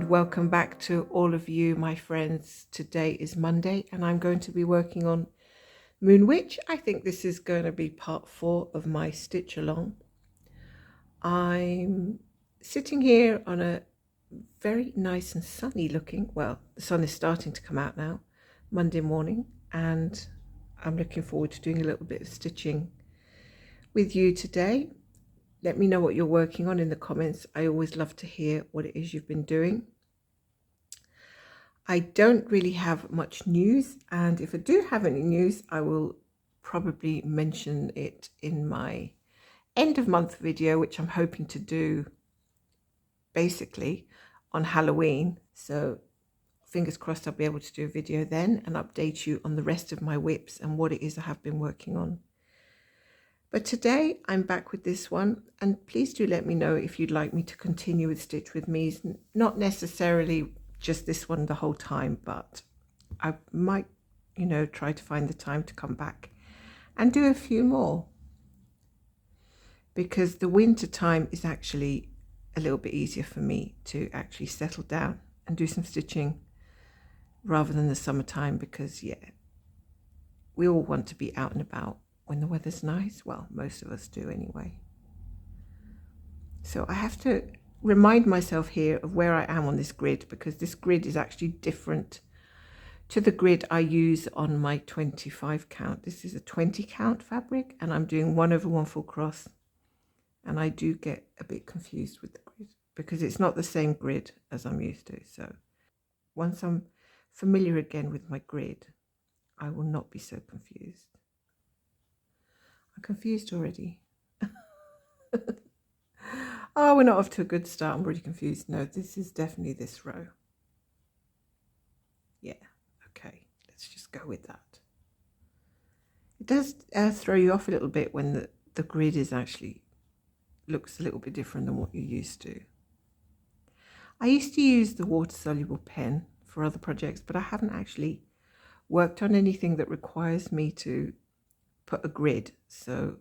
welcome back to all of you, my friends. Today is Monday and I'm going to be working on Moon Witch. I think this is going to be part 4 of my stitch along. I'm sitting here on a very nice and sunny looking, well, the sun is starting to come out now, Monday morning, and I'm looking forward to doing a little bit of stitching with you today. Let me know what you're working on in the comments. I always love to hear what it is you've been doing. I don't really have much news, and if I do have any news, I will probably mention it in my end of month video, which I'm hoping to do basically on Halloween. So fingers crossed I'll be able to do a video then and update you on the rest of my whips and what it is I have been working on. But today I'm back with this one, and please do let me know if you'd like me to continue with Stitch With Me's. Not necessarily just this one the whole time, but I might, try to find the time to come back and do a few more. Because the winter time is actually a little bit easier for me to actually settle down and do some stitching rather than the summertime, because we all want to be out and about when the weather's nice. Well, most of us do anyway. So I have to remind myself here of where I am on this grid, because this grid is actually different to the grid I use on my 25 count. This is a 20 count fabric and I'm doing 1 over 1 full cross, and I do get a bit confused with the grid because it's not the same grid as I'm used to. So once I'm familiar again with my grid, I will not be so confused. I'm confused already. Oh, we're not off to a good start. I'm already confused. No, this is definitely this row. Yeah, okay. Let's just go with that. It does throw you off a little bit when the grid is actually looks a little bit different than what you're used to. I used to use the water-soluble pen for other projects, but I haven't actually worked on anything that requires me to put a grid, so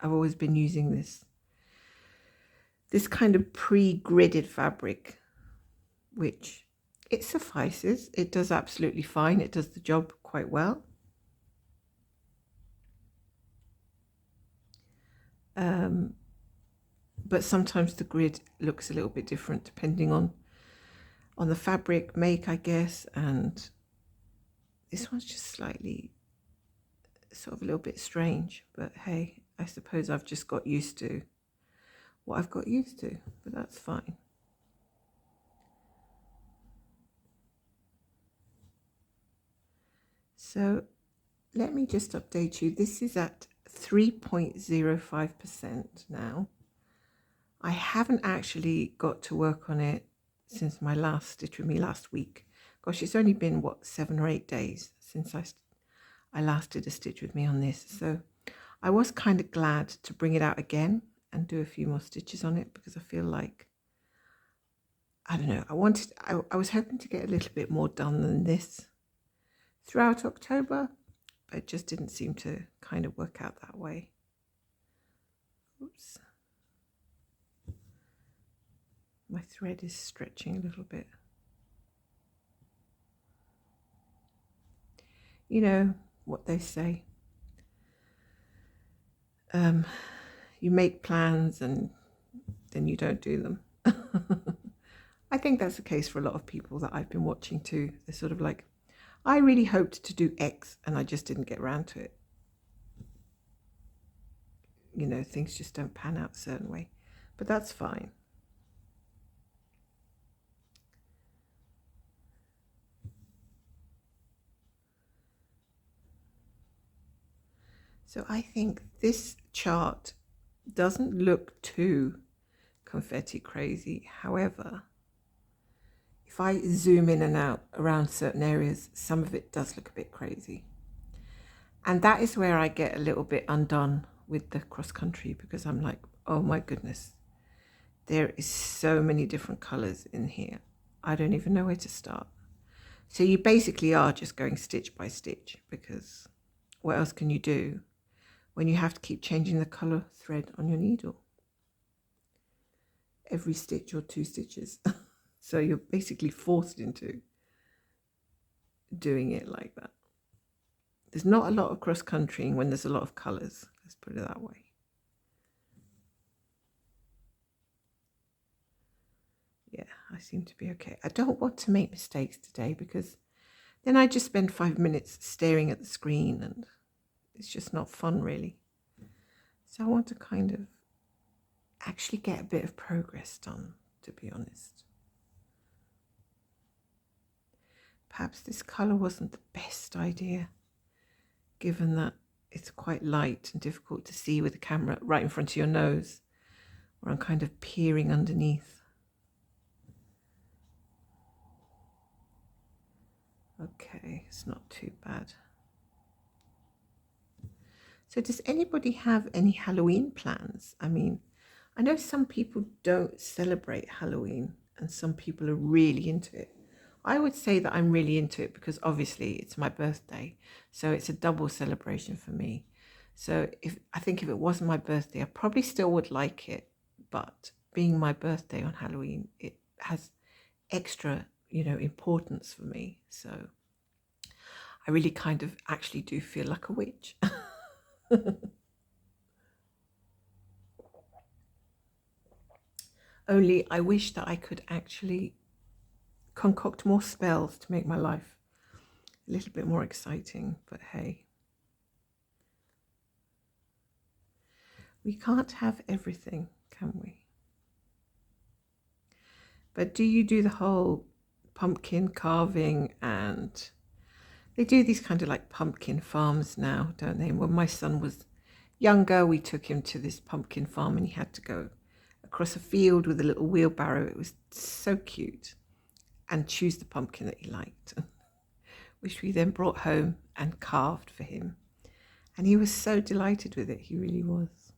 I've always been using this kind of pre-gridded fabric, which it suffices. It does absolutely fine. It does the job quite well. But sometimes the grid looks a little bit different depending on the fabric make, I guess, and this one's just slightly sort of a little bit strange, but hey, I suppose I've just got used to what I've got used to, but that's fine. So let me just update you. This is at 3.05% now. I haven't actually got to work on it since my last Stitch With Me last week. Gosh, it's only been, 7 or 8 days since I last did a Stitch With Me on this. So I was kind of glad to bring it out again and do a few more stitches on it, because I feel like, I don't know, I was hoping to get a little bit more done than this throughout October, but it just didn't seem to kind of work out that way. Oops. My thread is stretching a little bit. You know what they say. You make plans and then you don't do them. I think that's the case for a lot of people that I've been watching too. They're sort of like, I really hoped to do X and I just didn't get around to it. Things just don't pan out a certain way, but that's fine. So I think this chart doesn't look too confetti crazy. However, if I zoom in and out around certain areas, some of it does look a bit crazy. And that is where I get a little bit undone with the cross country, because I'm like, oh my goodness, there is so many different colors in here. I don't even know where to start. So you basically are just going stitch by stitch, because what else can you do when you have to keep changing the color thread on your needle? every stitch or 2 stitches. So you're basically forced into doing it like that. There's not a lot of cross countrying when there's a lot of colours, let's put it that way. Yeah, I seem to be okay. I don't want to make mistakes today because then I just spend 5 minutes staring at the screen and it's just not fun really. So I want to kind of actually get a bit of progress done, to be honest. Perhaps this colour wasn't the best idea, given that it's quite light and difficult to see with the camera right in front of your nose, where I'm kind of peering underneath. Okay, it's not too bad. So does anybody have any Halloween plans? I mean, I know some people don't celebrate Halloween and some people are really into it. I would say that I'm really into it because obviously it's my birthday, so it's a double celebration for me. So I think if it wasn't my birthday, I probably still would like it, but being my birthday on Halloween, it has extra, importance for me. So I really kind of actually do feel like a witch. Only I wish that I could actually concoct more spells to make my life a little bit more exciting, but hey. We can't have everything, can we? But do you do the whole pumpkin carving? And they do these kind of like pumpkin farms now, don't they? When my son was younger, we took him to this pumpkin farm and he had to go across a field with a little wheelbarrow. It was so cute. And choose the pumpkin that he liked, which we then brought home and carved for him. And he was so delighted with it. He really was.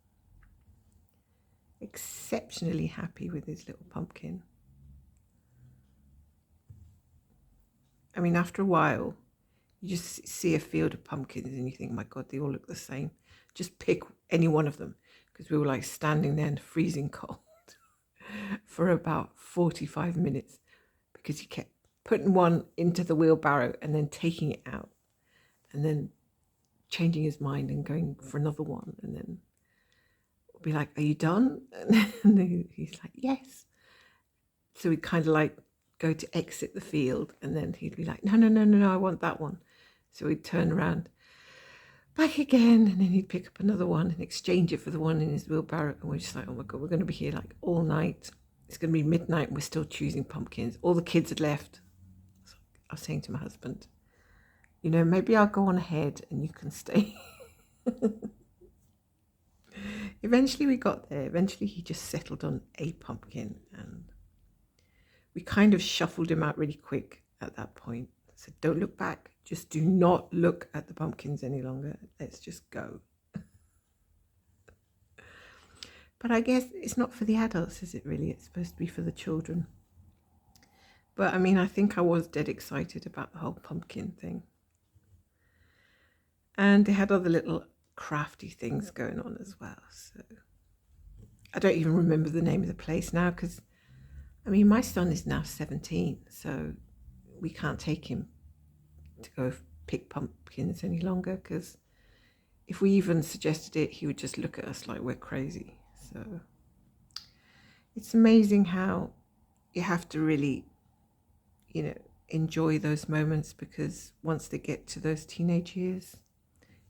Exceptionally happy with his little pumpkin. I mean, after a while, you just see a field of pumpkins and you think, my God, they all look the same. Just pick any one of them, because we were like standing there in the freezing cold for about 45 minutes because he kept putting one into the wheelbarrow and then taking it out and then changing his mind and going for another one. And then we'll be like, are you done? And he's like, yes. So we'd kind of like go to exit the field and then he'd be like, no, I want that one. So we'd turn around back again and then he'd pick up another one and exchange it for the one in his wheelbarrow. And we're just like, oh my God, we're going to be here like all night. It's going to be midnight and we're still choosing pumpkins. All the kids had left. So I was saying to my husband, maybe I'll go on ahead and you can stay. Eventually we got there. Eventually he just settled on a pumpkin and we kind of shuffled him out really quick at that point. I said, don't look back. Just do not look at the pumpkins any longer. Let's just go. But I guess it's not for the adults, is it really? It's supposed to be for the children. But I mean, I think I was dead excited about the whole pumpkin thing. And they had other little crafty things going on as well. So I don't even remember the name of the place now because, I mean, my son is now 17, so we can't take him to go pick pumpkins any longer because if we even suggested it, he would just look at us like we're crazy. So it's amazing how you have to really, enjoy those moments because once they get to those teenage years,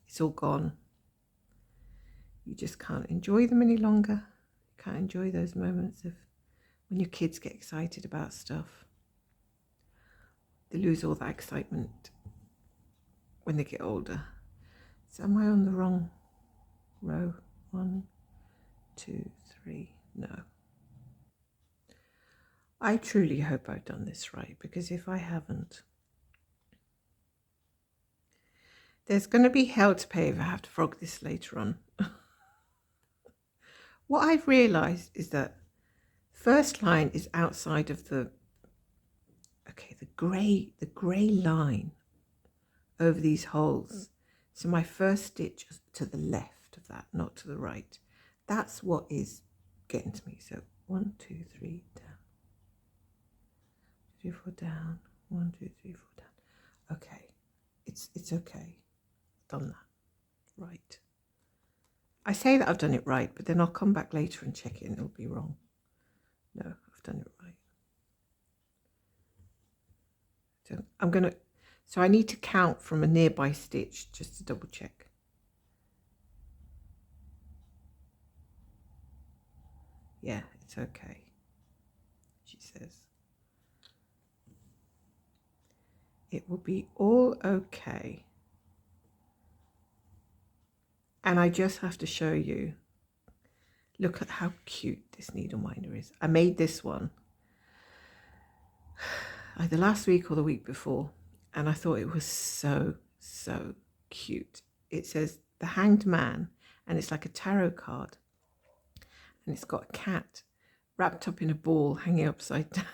it's all gone. You just can't enjoy them any longer. You can't enjoy those moments of when your kids get excited about stuff. They lose all that excitement when they get older. So am I on the wrong row? 1, 2, 3, no. I truly hope I've done this right because if I haven't, there's going to be hell to pay if I have to frog this later on. What I've realised is that first line is outside of the grey line over these holes. So my first stitch is to the left of that, not to the right. That's what is getting to me. So 1, 2, 3, down. 2, 4, down. 1, 2, 3, 4, down. Okay, it's okay. I've done that right. I say that I've done it right, but then I'll come back later and check it and it'll be wrong. No, I've done it right. So so I need to count from a nearby stitch just to double check. Yeah, it's okay, she says. It will be all okay. And I just have to show you, look at how cute this needle minder is. I made this one either last week or the week before, and I thought it was so cute. It says The Hanged Man, and it's like a tarot card, and it's got a cat wrapped up in a ball hanging upside down.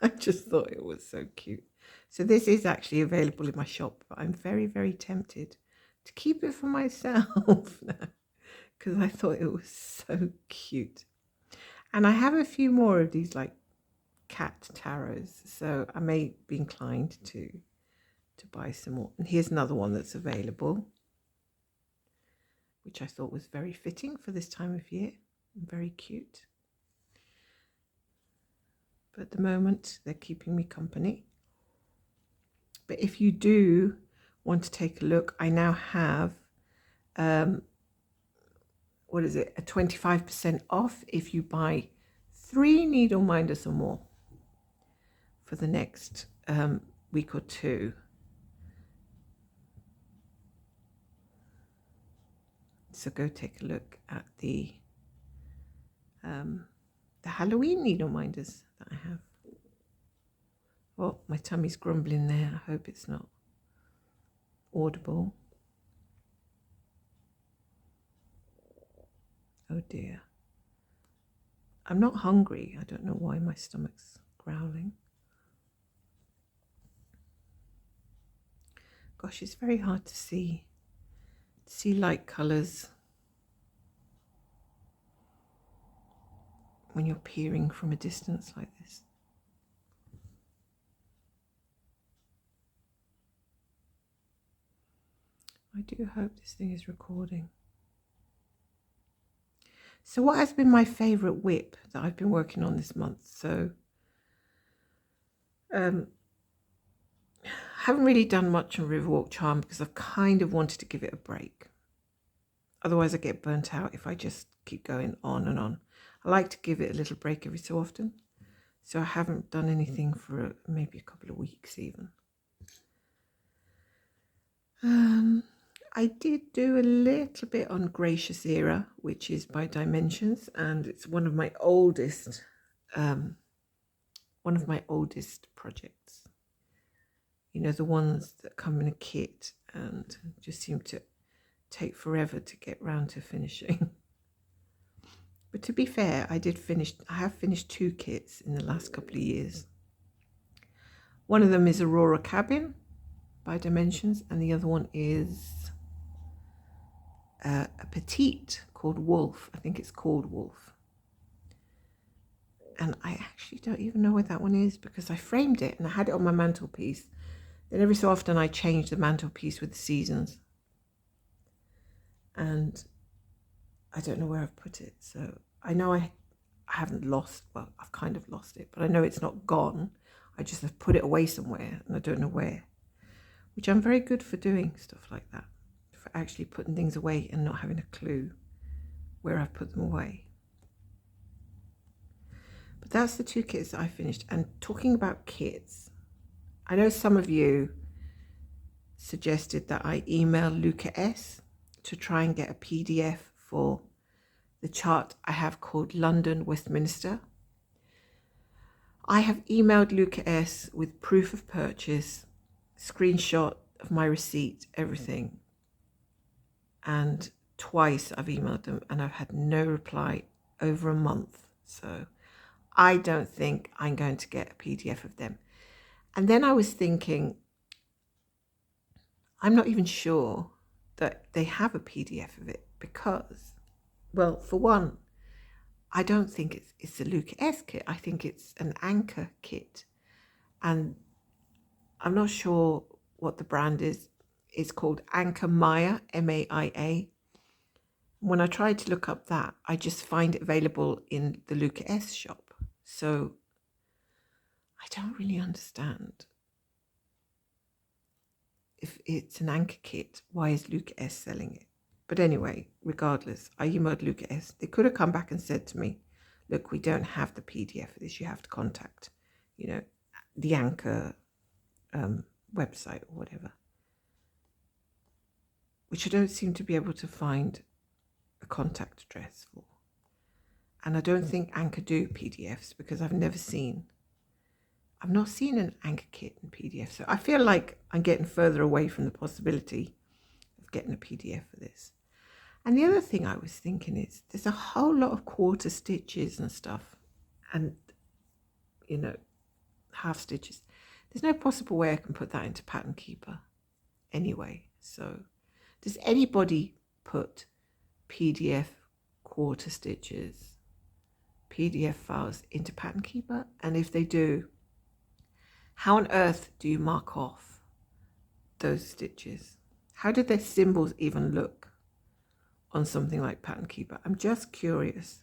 I just thought it was so cute. So this is actually available in my shop, but I'm very tempted to keep it for myself now because I thought it was so cute. And I have a few more of these like cat tarots, so I may be inclined to buy some more. And here's another one that's available, which I thought was very fitting for this time of year and very cute. But at the moment they're keeping me company. But if you do want to take a look, I now have what is it, a 25% off if you buy 3 needle minders or more for the next week or two. So go take a look at the Halloween needle minders that I have. Oh, my tummy's grumbling there. I hope it's not audible. Oh dear. I'm not hungry. I don't know why my stomach's growling. Gosh, it's very hard to see light colours when you're peering from a distance like this. I do hope this thing is recording. So what has been my favourite whip that I've been working on this month? So haven't really done much on Riverwalk Charm because I've kind of wanted to give it a break. Otherwise I get burnt out if I just keep going on and on. I like to give it a little break every so often. So I haven't done anything for maybe a couple of weeks even. I did do a little bit on Gracious Era, which is by Dimensions, and it's one of my oldest projects. You know, the ones that come in a kit and just seem to take forever to get round to finishing. But to be fair, I have finished 2 kits in the last couple of years. One of them is Aurora Cabin by Dimensions, and the other one is a petite called Wolf. I think it's called Wolf. And I actually don't even know where that one is because I framed it and I had it on my mantelpiece. Then every so often I change the mantelpiece with the seasons. And I don't know where I've put it. So I know I haven't lost, well, I've kind of lost it, but I know it's not gone. I just have put it away somewhere and I don't know where. Which I'm very good for doing stuff like that. For actually putting things away and not having a clue where I've put them away. But that's the 2 kits that I finished. And talking about kits, I know some of you suggested that I email Luca S to try and get a PDF for the chart I have called London Westminster. I have emailed Luca S with proof of purchase, screenshot of my receipt, everything. And twice I've emailed them and I've had no reply over a month. So I don't think I'm going to get a PDF of them. And then I was thinking, I'm not even sure that they have a PDF of it because, well, for one, I don't think it's a Luke S kit. I think it's an Anchor kit. And I'm not sure what the brand is. It's called Anchor Maya, Maia. When I tried to look up that, I just find it available in the Luke S shop. So I don't really understand. If it's an Anchor kit, why is Luke S selling it? But anyway, regardless, I emailed Luke S. They could have come back and said to me, look, we don't have the PDF for this. You have to contact, the Anchor website or whatever. Which I don't seem to be able to find a contact address for. And I don't think Anchor do PDFs because I've not seen an Anchor kit in PDF. So I feel like I'm getting further away from the possibility of getting a PDF for this. And the other thing I was thinking is there's a whole lot of quarter stitches and stuff and, half stitches. There's no possible way I can put that into Pattern Keeper anyway. So does anybody put PDF quarter stitches, PDF files into Pattern Keeper? And if they do, how on earth do you mark off those stitches? How do their symbols even look on something like Pattern Keeper? I'm just curious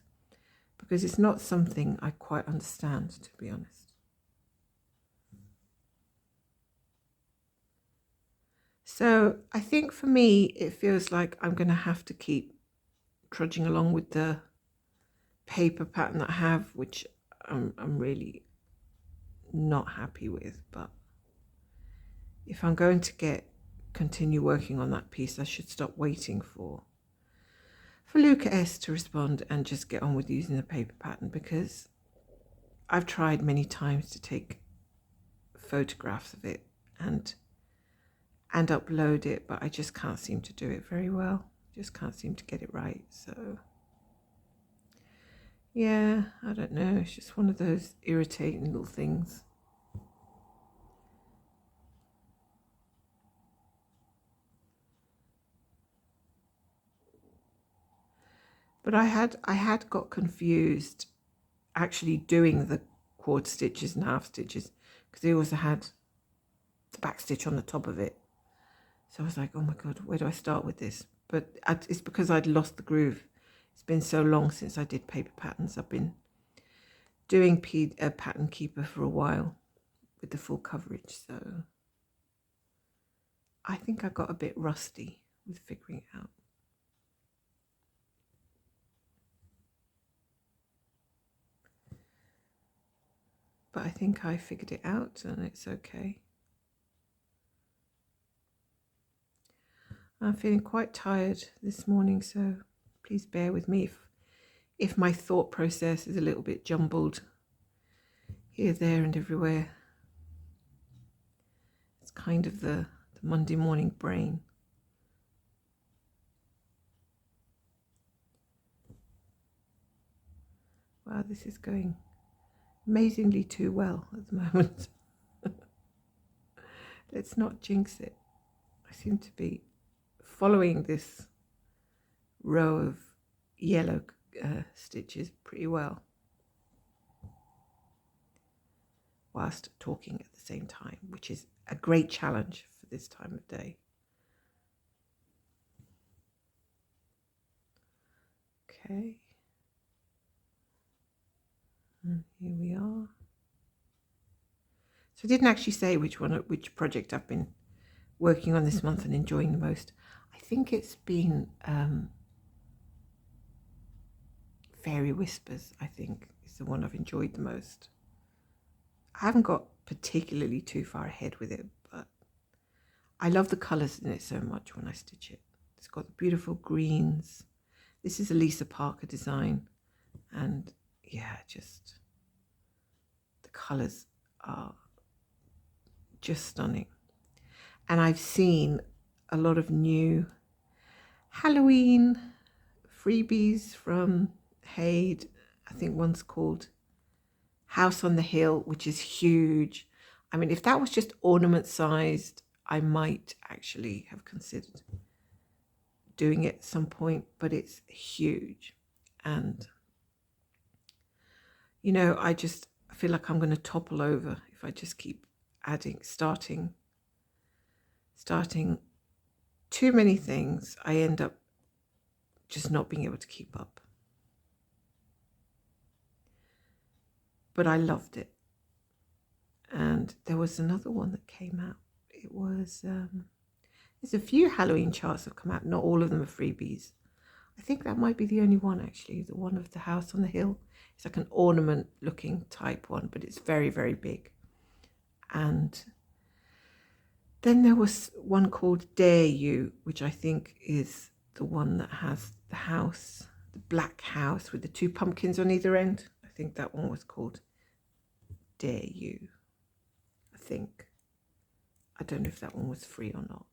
because it's not something I quite understand, to be honest. So I think for me, it feels like I'm going to have to keep trudging along with the paper pattern that I have, which I'm really not happy with. But if I'm going to continue working on that piece, I should stop waiting for Luke S to respond and just get on with using the paper pattern, because I've tried many times to take photographs of it and upload it, but I just can't seem to do it very well. Just can't seem to get it right. So yeah, I don't know. It's just one of those irritating little things. But I had got confused actually doing the quarter stitches and half stitches because they also had the back stitch on the top of it. So I was like, oh my God, where do I start with this? But it's because I'd lost the groove. It's been so long since I did paper patterns. I've been doing Pattern Keeper for a while with the full coverage. So I think I got a bit rusty with figuring it out. But I think I figured it out and it's okay. I'm feeling quite tired this morning, so please bear with me if my thought process is a little bit jumbled here, there and everywhere. It's kind of the Monday morning brain. Wow, this is going amazingly too well at the moment. Let's not jinx it. I seem to be following this row of yellow stitches pretty well whilst talking at the same time, which is a great challenge for this time of day. Okay, and here we are. So I didn't actually say which project I've been working on this month and enjoying the most. I think it's been Fairy Whispers, I think, is the one I've enjoyed the most. I haven't got particularly too far ahead with it, but I love the colours in it so much when I stitch it. It's got the beautiful greens. This is a Lisa Parker design, and yeah, just the colours are just stunning. And I've seen a lot of new Halloween freebies from Haid. I think one's called House on the Hill, which is huge. I mean, if that was just ornament sized, I might actually have considered doing it at some point, but it's huge. And you know, I feel like I'm going to topple over if I just keep starting too many things. I end up just not being able to keep up. But I loved it. And there was another one that came out. It was, there's a few Halloween charts that have come out. Not all of them are freebies. I think that might be the only one, actually. The one of the house on the hill. It's like an ornament looking type one, but it's very, very big. And then there was one called Dare You, which I think is the one that has the house, the black house with the two pumpkins on either end. I think that one was called Dare You. I think. I don't know if that one was free or not.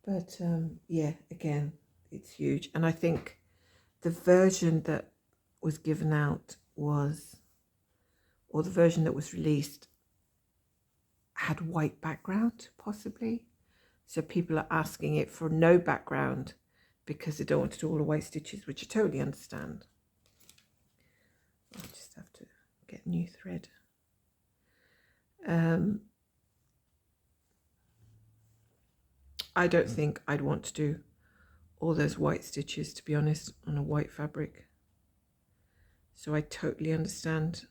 But yeah, again, it's huge. And I think the version that was given out was, or the version that was released, had white background, possibly. So people are asking it for no background because they don't want to do all the white stitches, which I totally understand. I'll just have to get a new thread. I don't think I'd want to do all those white stitches, to be honest, on a white fabric. So I totally understand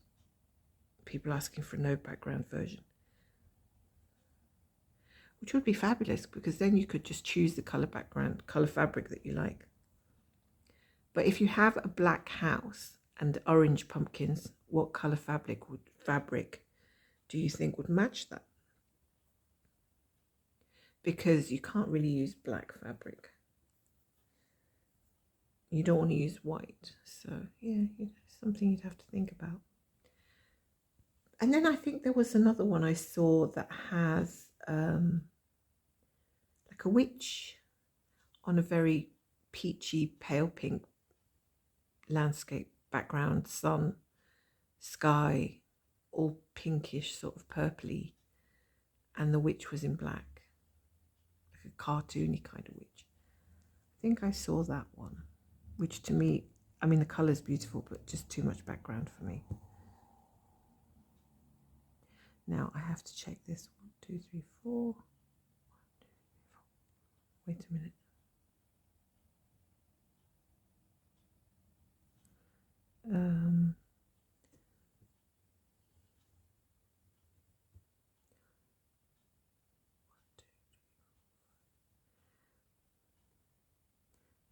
people asking for a no background version, which would be fabulous because then you could just choose the color background, color fabric that you like. But if you have a black house and orange pumpkins, what color fabric do you think would match that? Because you can't really use black fabric. You don't want to use white. So yeah, something you'd have to think about. And then I think there was another one I saw that has like a witch on a very peachy, pale pink landscape background, sun, sky, all pinkish, sort of purpley, and the witch was in black, like a cartoony kind of witch. I think I saw that one, which to me, I mean, the colour's beautiful, but just too much background for me. Now I have to check this. 1, 2, 3, 4. 1, 2, 3, 4. Wait a minute.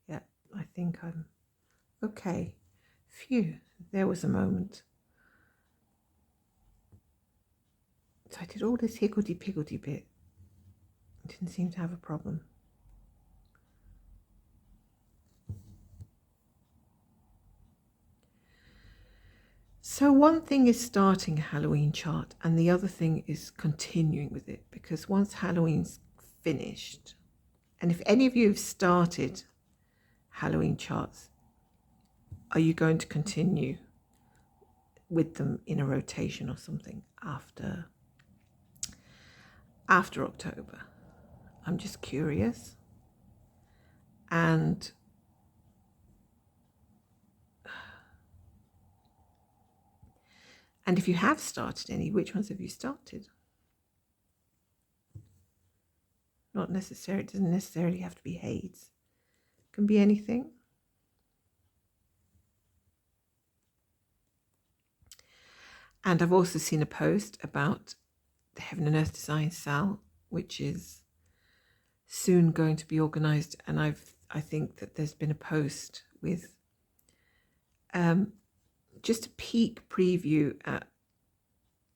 Yeah, I think I'm okay. Phew, there was a moment. So I did all this higgledy-piggledy bit. Didn't seem to have a problem. So one thing is starting a Halloween chart and the other thing is continuing with it, because once Halloween's finished, and if any of you have started Halloween charts, are you going to continue with them in a rotation or something after October? I'm just curious. And if you have started any, which ones have you started? Not necessarily, it doesn't necessarily have to be Hades. It can be anything. And I've also seen a post about the Heaven and Earth Design Sal, which is soon going to be organised. And I think that there's been a post with just a peek preview at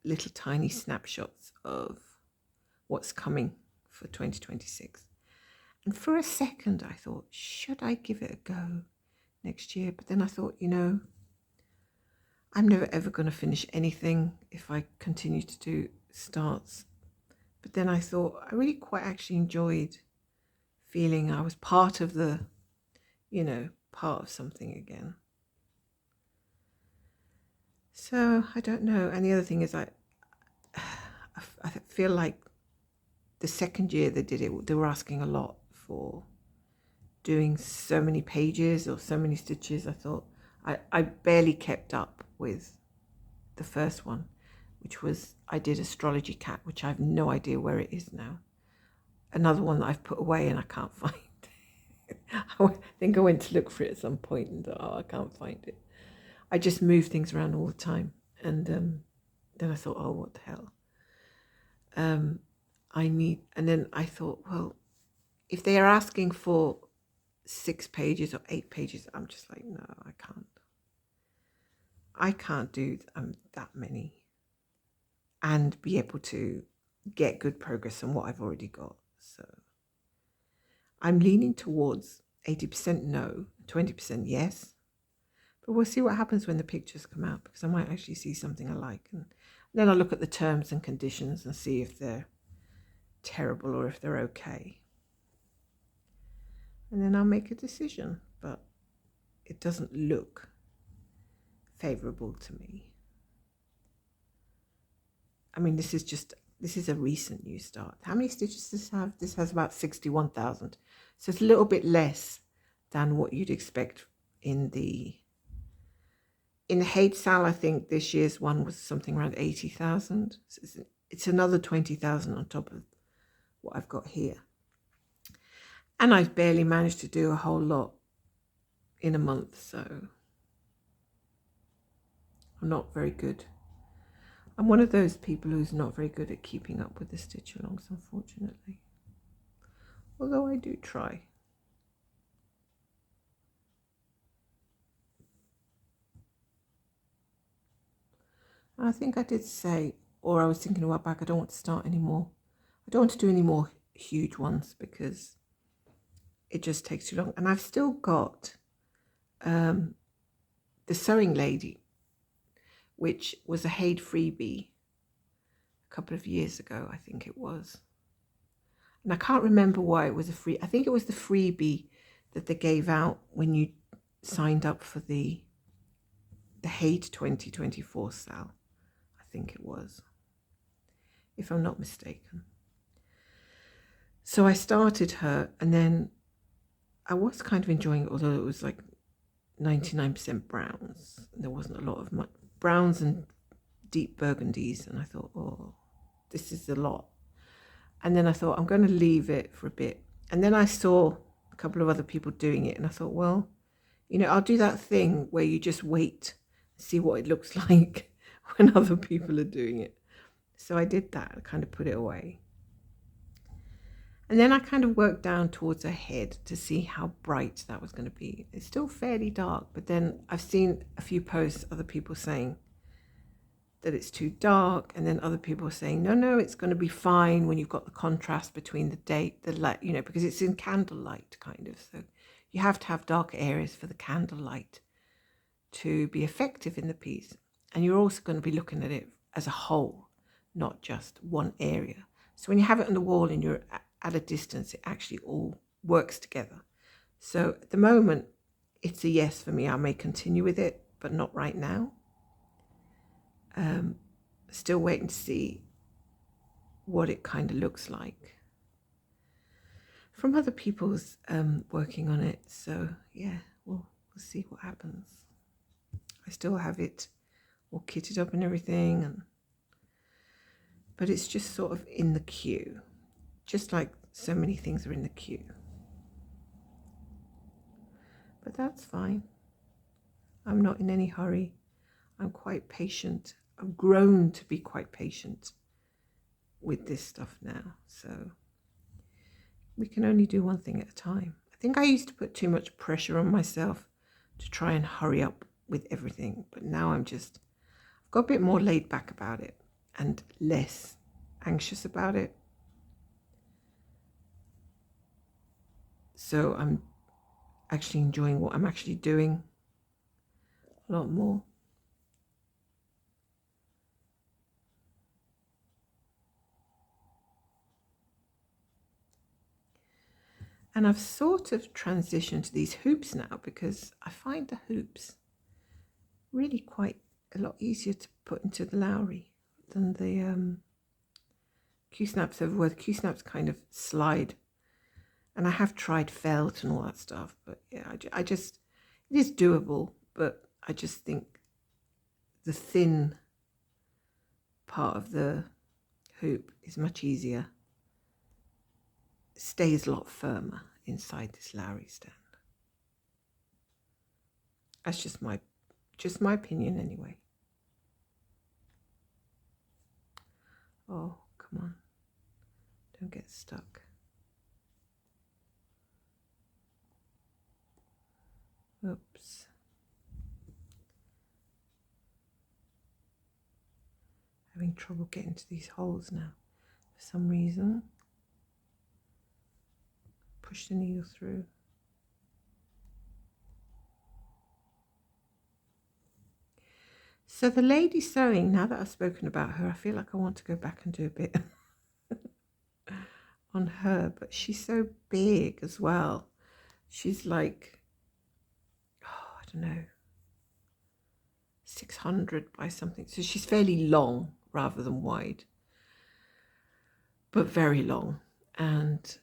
little tiny snapshots of what's coming for 2026. And for a second I thought, should I give it a go next year? But then I thought, you know, I'm never ever going to finish anything if I continue to do starts. But then I thought I really quite actually enjoyed feeling I was part of the, you know, part of something again. So I don't know. And the other thing is I feel like the second year they did it, they were asking a lot for doing so many pages or so many stitches. I thought I barely kept up with the first one, which was I did Astrology Cat, which I have no idea where it is now. Another one that I've put away and I can't find. I think I went to look for it at some point and I can't find it. I just move things around all the time, and then I thought, oh, what the hell? And then I thought, well, if they are asking for 6 pages or 8 pages, I'm just like, no, I can't. I can't do that many and be able to get good progress on what I've already got. So I'm leaning towards 80% no, 20% yes. But we'll see what happens when the pictures come out, because I might actually see something I like. And then I'll look at the terms and conditions and see if they're terrible or if they're okay. And then I'll make a decision. But it doesn't look favorable to me. I mean, this is a recent new start. How many stitches does this have? This has about 61,000. So it's a little bit less than what you'd expect in the Hate Sal. I think this year's one was something around 80,000. So it's another 20,000 on top of what I've got here. And I've barely managed to do a whole lot in a month, so I'm not very good. I'm one of those people who's not very good at keeping up with the stitch alongs, unfortunately. Although I do try. I think I did say, or I was thinking a while back, I don't want to start anymore. I don't want to do any more huge ones because it just takes too long. And I've still got the Sewing Lady, which was a Haid freebie a couple of years ago, I think it was. And I can't remember why it was a free. I think it was the freebie that they gave out when you signed up for the Haid 2024 sale. I think it was, if I'm not mistaken. So I started her, and then I was kind of enjoying it, although it was like 99% browns. There wasn't a lot of browns and deep burgundies, and I thought, oh, this is a lot. And then I thought, I'm going to leave it for a bit. And then I saw a couple of other people doing it, and I thought, well, I'll do that thing where you just wait, see what it looks like when other people are doing it. So I did that. I kind of put it away. And then I kind of worked down towards her head to see how bright that was going to be. It's still fairly dark, but then I've seen a few posts, other people saying that it's too dark, and then other people are saying, no, it's going to be fine when you've got the contrast between the light, because it's in candlelight kind of. So you have to have dark areas for the candlelight to be effective in the piece. And you're also going to be looking at it as a whole, not just one area. So when you have it on the wall and you're at a distance, it actually all works together. So at the moment, it's a yes for me. I may continue with it, but not right now. Still waiting to see what it kind of looks like from other people's working on it. So yeah, we'll see what happens. I still have it all kitted up and everything, but it's just sort of in the queue, just like so many things are in the queue. But that's fine. I'm not in any hurry. I'm quite patient. I've grown to be quite patient with this stuff now. So we can only do one thing at a time. I think I used to put too much pressure on myself to try and hurry up with everything. But now I've got a bit more laid back about it and less anxious about it. So I'm actually enjoying what I'm actually doing a lot more. And I've sort of transitioned to these hoops now because I find the hoops really quite a lot easier to put into the Lowry than the Q-snaps over, where the Q-snaps kind of slide. And I have tried felt and all that stuff, but yeah, it is doable, but I just think the thin part of the hoop is much easier. It stays a lot firmer inside this Lowry stand. That's just my opinion anyway. Oh, come on. Don't get stuck. Oops. Having trouble getting to these holes now for some reason. Push the needle through. So the lady sewing, now that I've spoken about her, I feel like I want to go back and do a bit on her, but she's so big as well. She's like, oh, I don't know, 600 by something. So she's fairly long rather than wide, but very long. And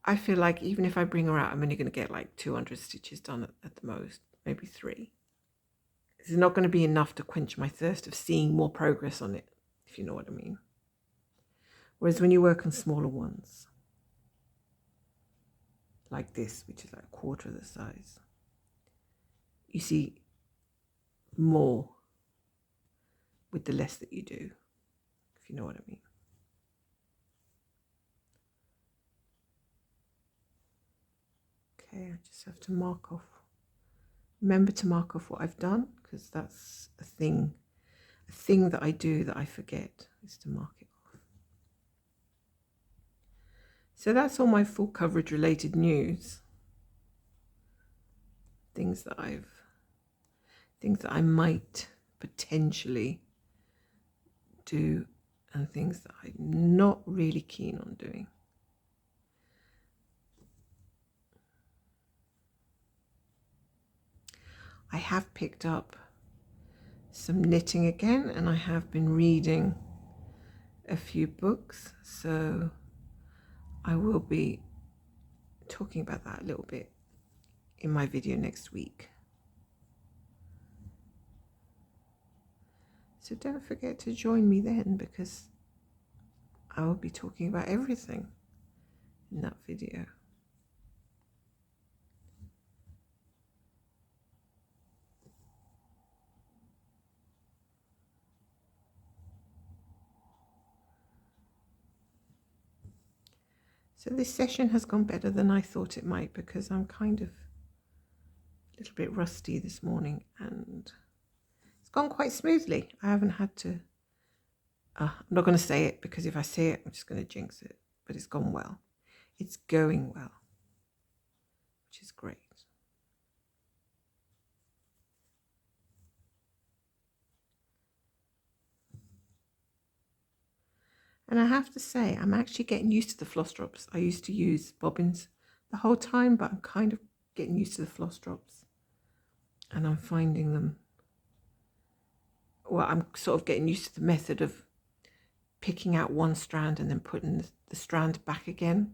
I feel like even if I bring her out, I'm only going to get like 200 stitches done at the most, maybe 3. It's not going to be enough to quench my thirst of seeing more progress on it, if you know what I mean. Whereas when you work on smaller ones, like this, which is like a quarter of the size, you see more with the less that you do, if you know what I mean. Okay, I just have to mark off. Remember to mark off what I've done, because that's a thing that I do that I forget, is to mark it off. So that's all my full coverage related news. Things that I might potentially do, and things that I'm not really keen on doing. I have picked up some knitting again, and I have been reading a few books, so I will be talking about that a little bit in my video next week. So don't forget to join me then, because I will be talking about everything in that video. So this session has gone better than I thought it might, because I'm kind of a little bit rusty this morning, and it's gone quite smoothly. I haven't had to, I'm not going to say it, because if I say it, I'm just going to jinx it, but it's gone well. It's going well, which is great. And I have to say, I'm actually getting used to the floss drops. I used to use bobbins the whole time, but I'm kind of getting used to the floss drops. And I'm finding them, well, I'm sort of getting used to the method of picking out one strand and then putting the strand back again.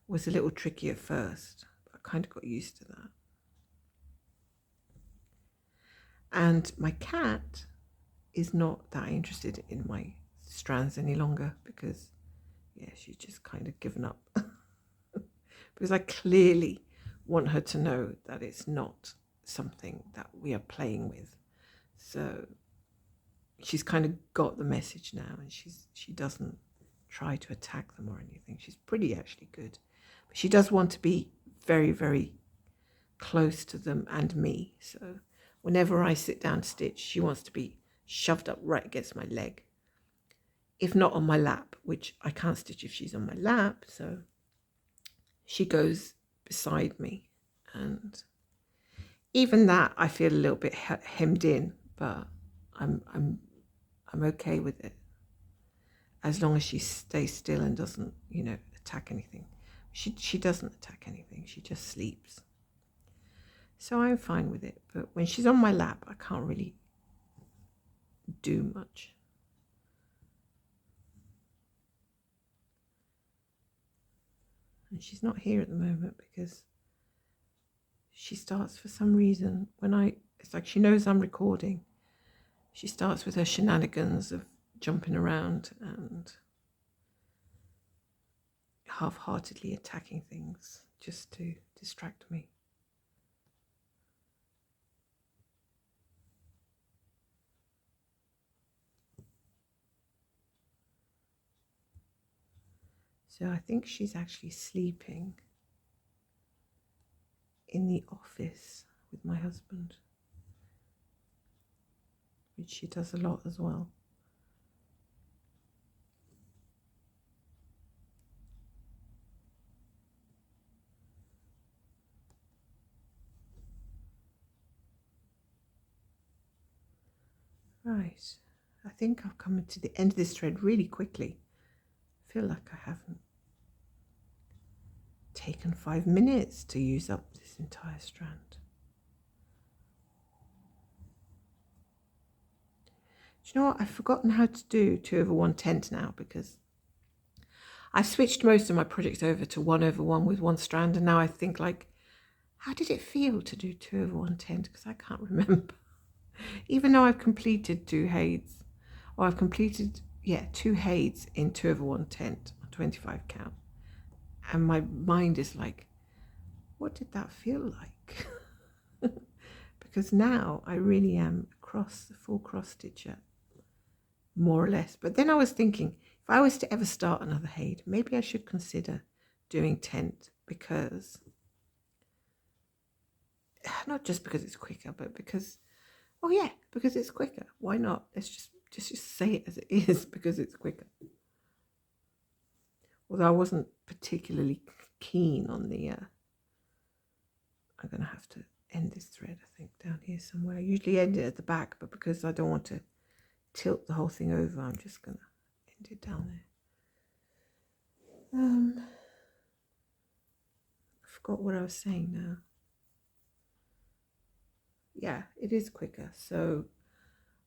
Was a little tricky at first, but I kind of got used to that. And my cat is not that interested in my strands any longer, because yeah, she's just kind of given up. Because I clearly want her to know that it's not something that we are playing with. So she's kind of got the message now, and she doesn't try to attack them or anything. She's pretty actually good, but she does want to be very, very close to them and me. So whenever I sit down to stitch, she wants to be shoved up right against my leg, if not on my lap, which I can't stitch if she's on my lap. So she goes beside me, and even that I feel a little bit hemmed in, but I'm okay with it, as long as she stays still and doesn't, attack anything. She doesn't attack anything. She just sleeps. So I'm fine with it. But when she's on my lap, I can't really do much. And she's not here at the moment, because she starts, for some reason, it's like she knows I'm recording, she starts with her shenanigans of jumping around and half-heartedly attacking things just to distract me. So I think she's actually sleeping in the office with my husband, which she does a lot as well. Right, I think I've come to the end of this thread really quickly. I feel like I haven't taken 5 minutes to use up this entire strand. Do you know what? I've forgotten how to do 2/1/10 now, because I've switched most of my projects over to 1/1 with one strand, and now I think, like, how did it feel to do 2/1/10? Because I can't remember. Even though I've completed 2 heids, or I've completed 2 heids in 2/1/10 on 25 count, and my mind is like, what did that feel like? Because now I really am across the full cross stitch yet, more or less. But then I was thinking, if I was to ever start another haid, maybe I should consider doing 10th, because not just because it's quicker, but because, oh yeah, because it's quicker. Why not? Let's just say it as it is, because it's quicker. Although I wasn't particularly keen on the, I'm going to have to end this thread, I think, down here somewhere. I usually end it at the back, but because I don't want to tilt the whole thing over, I'm just going to end it down there. I forgot what I was saying now. Yeah, it is quicker. So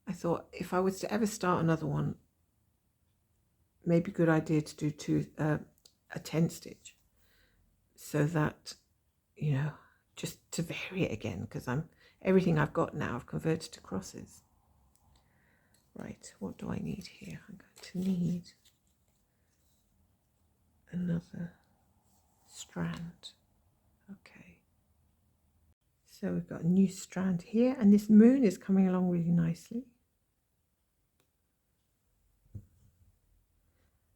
I thought if I was to ever start another one, maybe a good idea to do a 10 stitch, so that, you know, just to vary it again, because everything I've got now I've converted to crosses. Right, what do I need here? I'm going to need another strand. Okay, so we've got a new strand here, and this moon is coming along really nicely.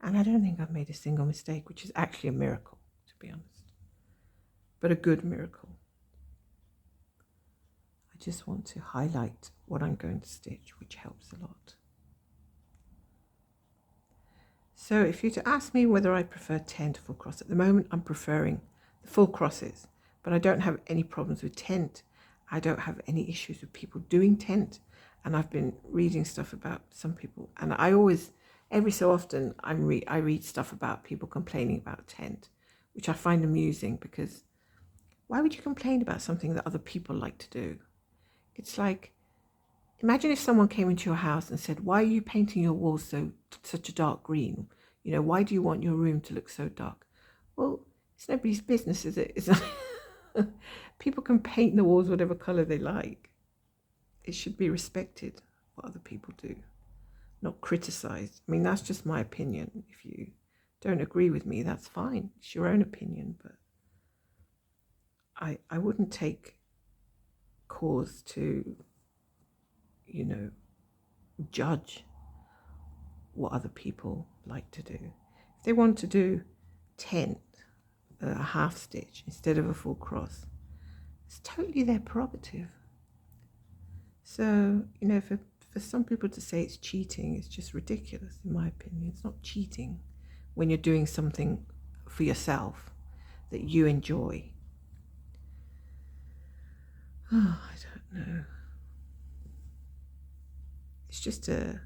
And I don't think I've made a single mistake, which is actually a miracle, to be honest, but a good miracle. I just want to highlight what I'm going to stitch, which helps a lot. So if you're to ask me whether I prefer 10 to full cross, at the moment I'm preferring the full crosses, but I don't have any problems with tent. I don't have any issues with people doing tent, and I've been reading stuff about some people, and I always, every so often, I read stuff about people complaining about tent, which I find amusing, because why would you complain about something that other people like to do? It's like, imagine if someone came into your house and said, why are you painting your walls such a dark green? You know, why do you want your room to look so dark? Well, it's nobody's business, is it? People can paint the walls whatever color they like. It should be respected what other people do, not criticized. I mean, that's just my opinion. If you don't agree with me, that's fine. It's your own opinion, but I wouldn't take cause to, you know, judge what other people like to do. If they want to do 10, a half stitch instead of a full cross, it's totally their prerogative. So, you know, for some people to say it's cheating, it's just ridiculous, in my opinion. It's not cheating when you're doing something for yourself that you enjoy. Oh, I don't know. It's just a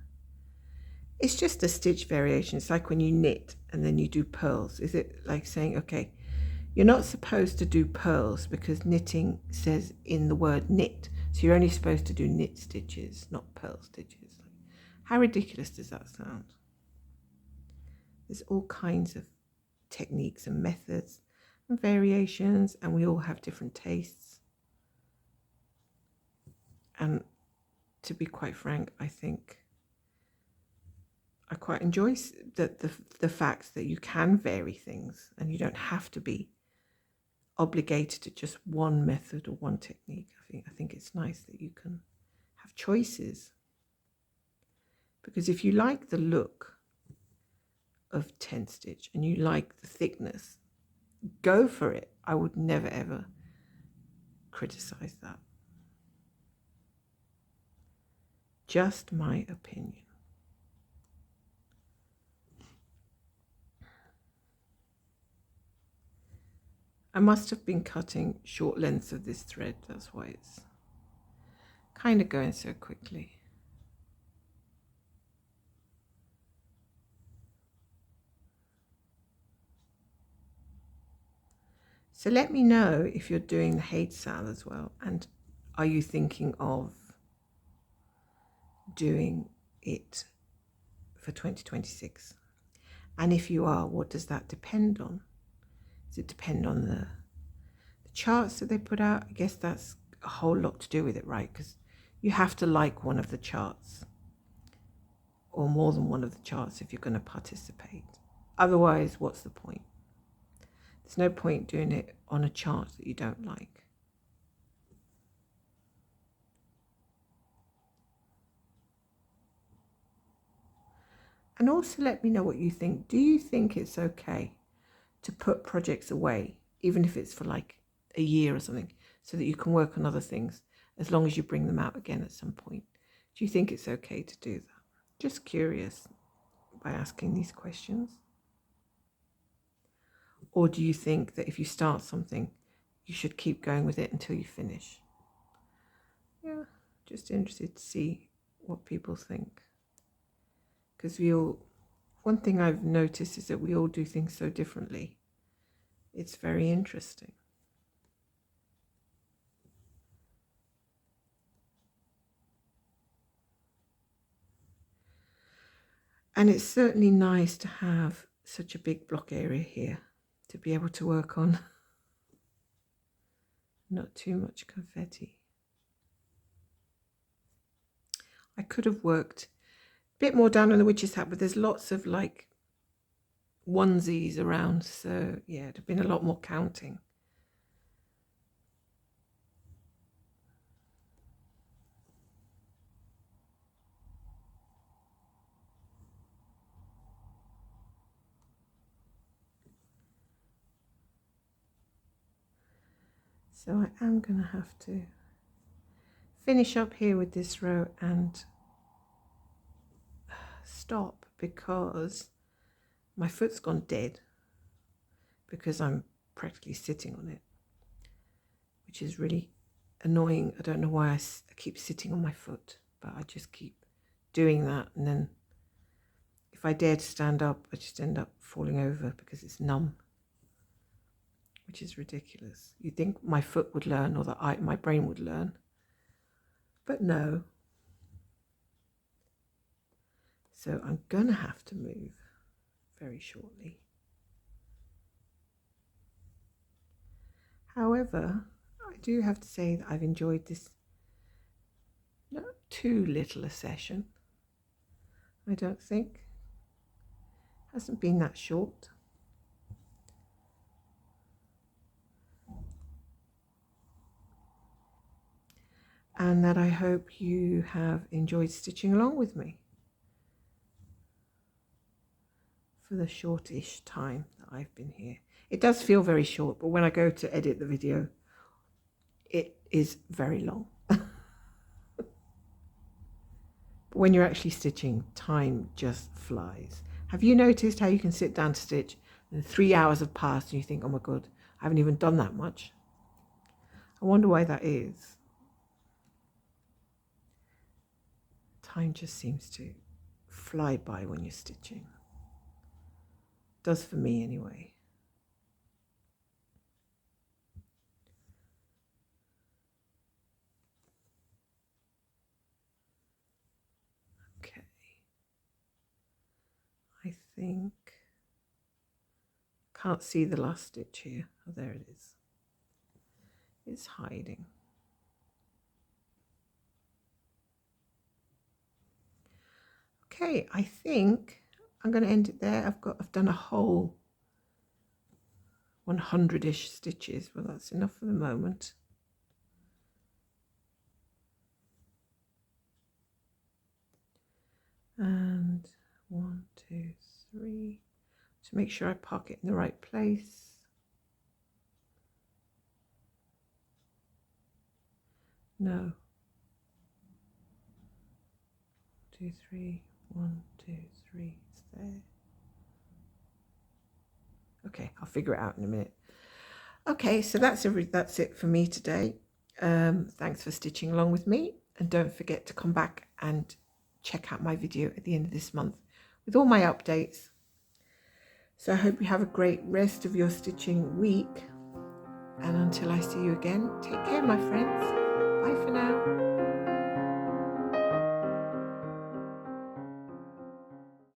stitch variation. It's like when you knit and then you do pearls. Is it like saying, okay, you're not supposed to do pearls because knitting says in the word knit, so you're only supposed to do knit stitches, not pearl stitches? How ridiculous does that sound? There's all kinds of techniques and methods and variations, and we all have different tastes. And to be quite frank, I think I quite enjoy the fact that you can vary things and you don't have to be obligated to just one method or one technique. I think it's nice that you can have choices, because if you like the look of 10 stitch and you like the thickness, go for it. I would never ever criticize that. Just my opinion. I must have been cutting short lengths of this thread, that's why it's kind of going so quickly. So let me know if you're doing the hate sal as well, and are you thinking of doing it for 2026? And if you are, what does that depend on? Does it depend on the charts that they put out? I guess that's a whole lot to do with it, right? Because you have to like one of the charts or more than one of the charts if you're going to participate. Otherwise, what's the point? There's no point doing it on a chart that you don't like. And also let me know what you think. Do you think it's okay to put projects away, even if it's for like a year or something, so that you can work on other things, as long as you bring them out again at some point? Do you think it's okay to do that? Just curious by asking these questions. Or do you think that if you start something, you should keep going with it until you finish? Yeah, just interested to see what people think. Because one thing I've noticed is that we all do things so differently. It's very interesting. And it's certainly nice to have such a big block area here to be able to work on. Not too much confetti. I could have worked a bit more down on the witch's hat, but there's lots of like onesies around, so yeah, it'd have been a lot more counting. So I am going to have to finish up here with this row and stop, because my foot's gone dead because I'm practically sitting on it, which is really annoying. I don't know why I keep sitting on my foot, but I just keep doing that, and then if I dare to stand up, I just end up falling over because it's numb, which is ridiculous. You'd think my foot would learn, or that my brain would learn, but no. So I'm gonna have to move very shortly. However, I do have to say that I've enjoyed this not too little a session. I don't think. Hasn't been that short. And that I hope you have enjoyed stitching along with me for the shortish time that I've been here. It does feel very short, but when I go to edit the video, it is very long. But when you're actually stitching, time just flies. Have you noticed how you can sit down to stitch and 3 hours have passed and you think, oh my God, I haven't even done that much? I wonder why that is. Time just seems to fly by when you're stitching. Does for me anyway. Okay. I think, can't see the last stitch here. Oh, there it is. It's hiding. Okay, I think I'm going to end it there. I've done a whole 100-ish stitches. Well, that's enough for the moment. And 1, 2, 3, to make sure I park it in the right place. No. 2, 3, 1, 2, 3, it's there. Okay, I'll figure it out in a minute. Okay, so that's it for me today. Thanks for stitching along with me, and don't forget to come back and check out my video at the end of this month with all my updates. So I hope you have a great rest of your stitching week, and until I see you again, take care, my friends. Bye for now.